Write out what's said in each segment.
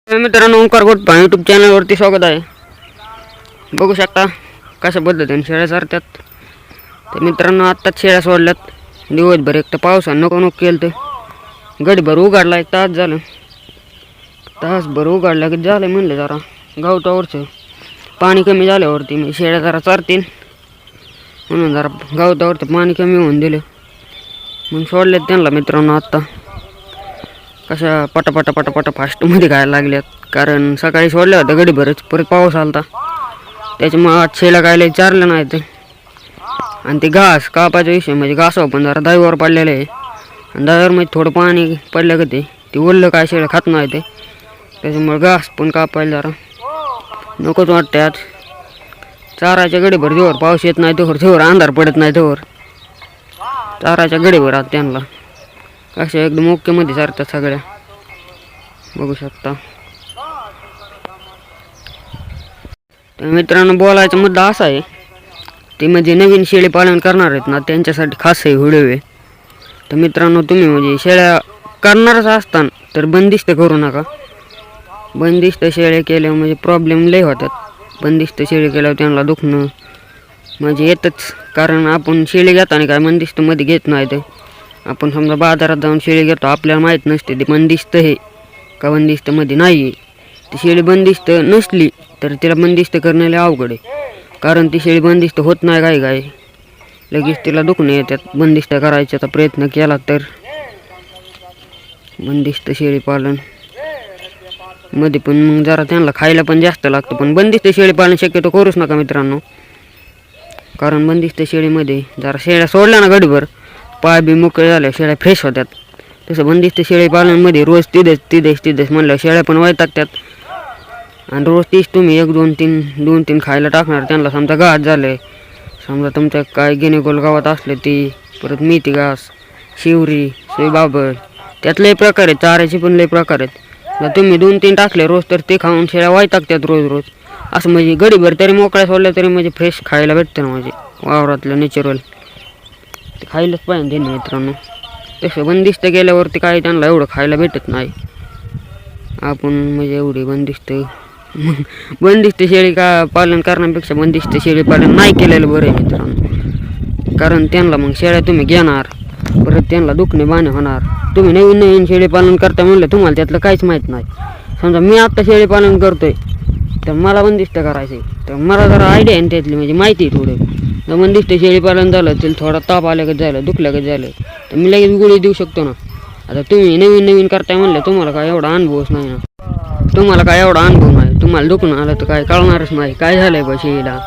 मित्रांनो, ओंकार गोटपा यूट्यूब चॅनलवरती स्वागत आहे. बघू शकता कशा पद्धतीने शेळ्या चरतात. तर मित्रांनो, आत्ताच शेळ्या सोडल्यात. दिवसभर एक तर पावसानं नको नको केलं, तर गडीभर उघडला. एक तास झालं, तासभर उघडला की झालं. म्हणलं जरा गवतावरचं पाणी कमी झाल्यावरती मी शेळ्या जरा चरतील म्हणून जरा गवतावरचं पाणी कमी होऊन दिलं. मग सोडलेत त्यांना. मित्रांनो, आत्ता कशा पटापटा पटापटा फास्टमध्ये खायला लागल्यात. कारण सकाळी सोडल्या होत्या गडीभरच, परत पाऊस आलता, त्याच्यामुळे आज शेळ्या काय लय चारलं नाही ते. आणि ते घास कापायचा विषय म्हणजे घासावर पण जरा दाईवर पडलेलं आहे. आणि दाईवर मध्ये थोडं पाणी पडलं का ते ओललं काय शेळ्या खात नाही ते. त्याच्यामुळे घास पण कापायला जरा नकोच वाटते. आज चाराच्या गडीभर जोर पाऊस येत नाही तोवर, जोर अंधार पडत नाही तोवर चाराच्या गडीभर आज त्यांना अशा एकदम ओकेमध्ये चारतात सगळ्या. बघू शकता. तर मित्रांनो, बोलायचा मुद्दा असा आहे, ते म्हणजे नवीन शेळी पालन करणार आहेत ना, त्यांच्यासाठी खास हे व्हिडिओ आहे. तर मित्रांनो, तुम्ही म्हणजे शेळ्या करणारच असताना तर बंदिस्त करू नका. बंदिस्त शेळ्या केल्यावर म्हणजे प्रॉब्लेम लय होतात. बंदिस्त शेळी केल्यावर त्यांना दुखणं म्हणजे येतच. कारण आपण शेळी घेताना काय बंदिस्तमध्ये घेत नाही. ते आपण समजा बाजारात जाऊन शेळी घेतो, आपल्याला माहीत नसते ते बंदिस्त आहे का बंदिस्तमध्ये नाही आहे. ती शेळी बंदिस्त नसली तर तिला बंदिस्त करण्याला अवघड आहे. कारण ती शेळी बंदिस्त होत नाही काय काय, लगेच तिला दुखणे येतात. बंदिस्त करायचा प्रयत्न केला तर बंदिस्त शेळी पालन मध्ये पण मग जरा त्यांना खायला पण जास्त लागतं. पण बंदिस्त शेळी पालन शक्यतो करूच नका मित्रांनो. कारण बंदिस्त शेळीमध्ये जरा शेळ्या सोडल्या ना गडीभर, पाय बी मोकळे झाले, शेळ्या फ्रेश होतात. तसं बंदिस्त शेळी पालनमध्ये रोज तिथेच म्हणलं शेळ्या पण वैतागतात. आणि रोज तीच तुम्ही 1-2-3 खायला टाकणार. त्यांना समजा घास झाले, समजा तुमच्या काय गिनेगोल गावात असले ती, परत मेथी घास, शिवरी, सोयबाबळ, त्यात लय प्रकार आहेत. चाऱ्याचे पण लय प्रकार आहेत. जर तुम्ही 2-3 टाकले रोज तर ते खाऊन शेळ्या वैतागतात रोज. असं म्हणजे गडीभर तरी मोकळ्या सोडल्या तरी म्हणजे फ्रेश खायला भेटतं ना, म्हणजे वावरातलं नॅचरल ते खायलाच पाहिजे त्यांनी मित्रांनो. तसं बंदिस्त गेल्यावरती काय त्यांना एवढं खायला भेटत नाही. आपण म्हणजे एवढी बंदिस्त शेळी का पालन करण्यापेक्षा बंदिस्त शेळी पालन नाही केलेलं बरं आहे मित्रांनो. कारण त्यांना मग शेळ्या तुम्ही घेणार, परत त्यांना दुखणे बाणे होणार. तुम्ही नवीन शेळी पालन करता म्हणलं, तुम्हाला त्यातलं काहीच माहीत नाही. समजा मी आत्ता शेळी पालन करतोय तर मला बंदिस्त करायचं आहे, तर मला जरा आयडिया आहे त्यातली, म्हणजे माहिती आहे थोडं. जर बंदिस्त शेळी पालन झालं तर थोडा ताप आल्यागत झालं, दुखल्यागत झालं तर मी लगेच गोळी देऊ शकतो ना. आता तुम्ही नवीन करताय म्हणलं, तुम्हाला काय एवढा अनुभवच नाही ना. तुम्हाला काय एवढा अनुभव नाही, तुम्हाला दुखणं आलं तर काय कळणारच नाही काय झालंय बा शेळीला.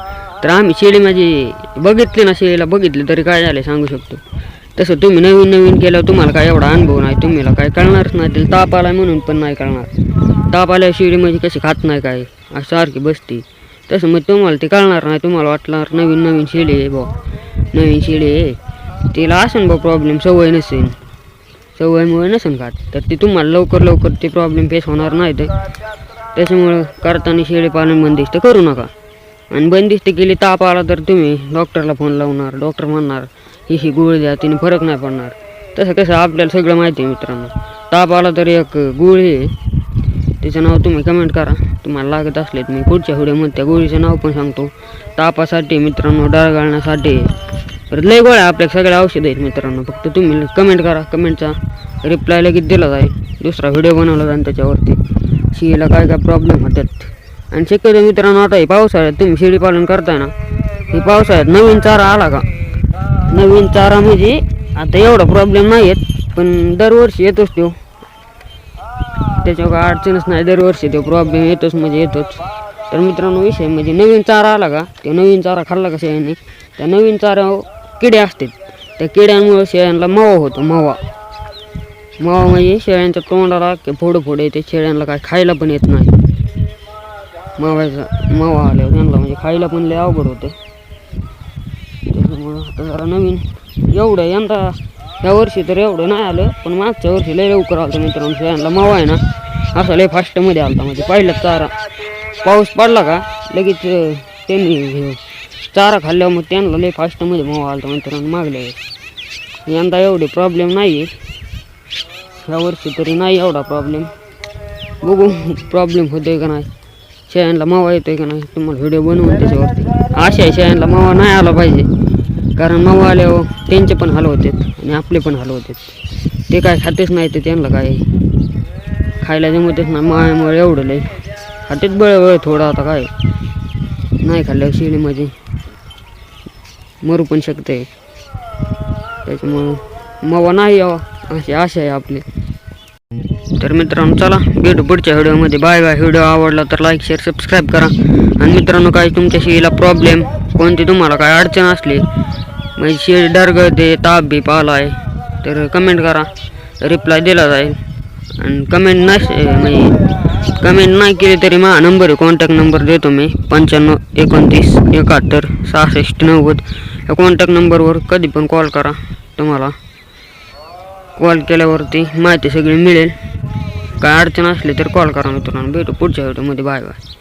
तर आम्ही शेळी माझी बघितली ना, शेळीला बघितली तरी काय झालं सांगू शकतो. तसं तुम्ही नवीन केल्यावर तुम्हाला काय एवढा अनुभव नाही, तुम्हाला काय कळणारच नाही. तिला ताप आला म्हणून पण नाही कळणार. ताप आल्या शेळी म्हणजे कशी खात नाही काय, असं सारखी बसती. तसं मग तुम्हाला ते कळणार नाही. तुम्हाला वाटणार नवीन शेळी आहे बा, नवीन शेळी आहे, तिला असेल बा प्रॉब्लेम, सवय नसेल, सवयीमुळे नसेल खात, तर ती तुम्हाला लवकर ते प्रॉब्लेम फेस होणार नाही. तर त्याच्यामुळं करताना शेळी पालन बंदिस्त करू नका. आणि बंदिस्त केली, ताप आला तर तुम्ही डॉक्टरला फोन लावणार, डॉक्टर म्हणणार ही गोळी द्या, तिने फरक नाही पडणार. तसं आपल्याला सगळं माहिती आहे मित्रांनो. ताप आला तर एक गोळी आहे, तिचं नाव तुम्ही कमेंट करा तुम्हाला लागत असले. मी पुढच्या व्हिडिओमध्ये त्या गोळीचं नाव पण सांगतो. तापासाठी मित्रांनो, डाळ घालण्यासाठी, परत लय गोळ्या आपल्या सगळ्या औषध आहेत मित्रांनो. फक्त तुम्ही कमेंट करा, कमेंटचा रिप्लाय लगेच दिला जाईल. दुसरा व्हिडिओ बनवला जाईल त्याच्यावरती शेळीला काय प्रॉब्लेम होतात. आणि शक्यतो मित्रांनो, आता हे पावसाळ्यात तुम्ही शेळी पालन करताय ना, हे पावसाळ्यात नवीन चारा आला का, नवीन चारा म्हणजे आता एवढा प्रॉब्लेम नाही येत, पण दरवर्षी येतोच तो. त्याच्यावर अडचणच नाही, दरवर्षी तो प्रॉब्लेम येतोच म्हणजे येतोच. तर मित्रांनो, विषय म्हणजे नवीन चारा आला का, ते नवीन चारा खाल्ला का शेळ्यांनी, त्या नवीन चाऱ्यावर किडे असतात. त्या किड्यांमुळे शेळ्यांना मावा होतो. मावा म्हणजे शेळ्यांच्या तोंडाला फोड येते, शेळ्यांना काय खायला पण येत नाही. मावा आल्यावर त्यांना म्हणजे खायला पण लय अवघड होतं. त्याच्यामुळं आता जरा नवीन एवढं यंदा या वर्षी तर एवढं नाही आलं, पण मागच्या वर्षी लय लवकर आलं मित्रांनो. शेळ्यांना मावा आहे ना असा लय फास्टमध्ये आला. म्हणजे पहिलाच चारा पाऊस पडला का लगेच त्यांनी चारा खाल्ल्यावर मग त्यांना लय फास्टमध्ये मावा आला मित्रांनो. मागल्या यंदा एवढे प्रॉब्लेम नाही आहे, ह्या वर्षी तरी नाही एवढा प्रॉब्लेम. बघू प्रॉब्लेम होतोय का नाही, शेळ्यांना मावा येतोय का नाही, तुम्हाला व्हिडिओ बनवून त्याच्यावरती. आशा आहे शेळ्यांना मावा नाही आला पाहिजे, कारण मावा आल्यावर त्यांचे पण हाल होतात आणि आपले पण हाल होतात. ते काय खातेच नाही, ते त्यांना काय खायला जमतच नाही मायामुळे एवढं लय खातेच बळ थोडं. आता काय नाही खाल्ल्यावर शेळीमध्ये मरू पण शकते, त्याच्यामुळं मावा नाही यावा अशी आशा आहे आपली. तर मित्रांनो चला भेटू पुढच्या व्हिडिओमध्ये. Bye bye. व्हिडिओ आवडला तर लाईक शेअर सबस्क्राईब करा. आणि मित्रांनो काय तुमच्या शेळीला प्रॉब्लेम कोणती, तुम्हाला काय अडचण असली, म्हणजे शेळी डरगळते, ताप बीप आला आहे, तर कमेंट करा, रिप्लाय दिला जाईल. आणि कमेंट नाही केली तरी माझा नंबर आहे, कॉन्टॅक्ट नंबर देतो मी 95 29 71 66 90. या कॉन्टॅक्ट नंबरवर कधी पण कॉल करा, तुम्हाला कॉल केल्यावरती माहिती सगळी मिळेल. काय अडचण असली तर कॉल करा मित्रांनो. भेटू पुढच्या व्हिडिओमध्ये. Bye bye.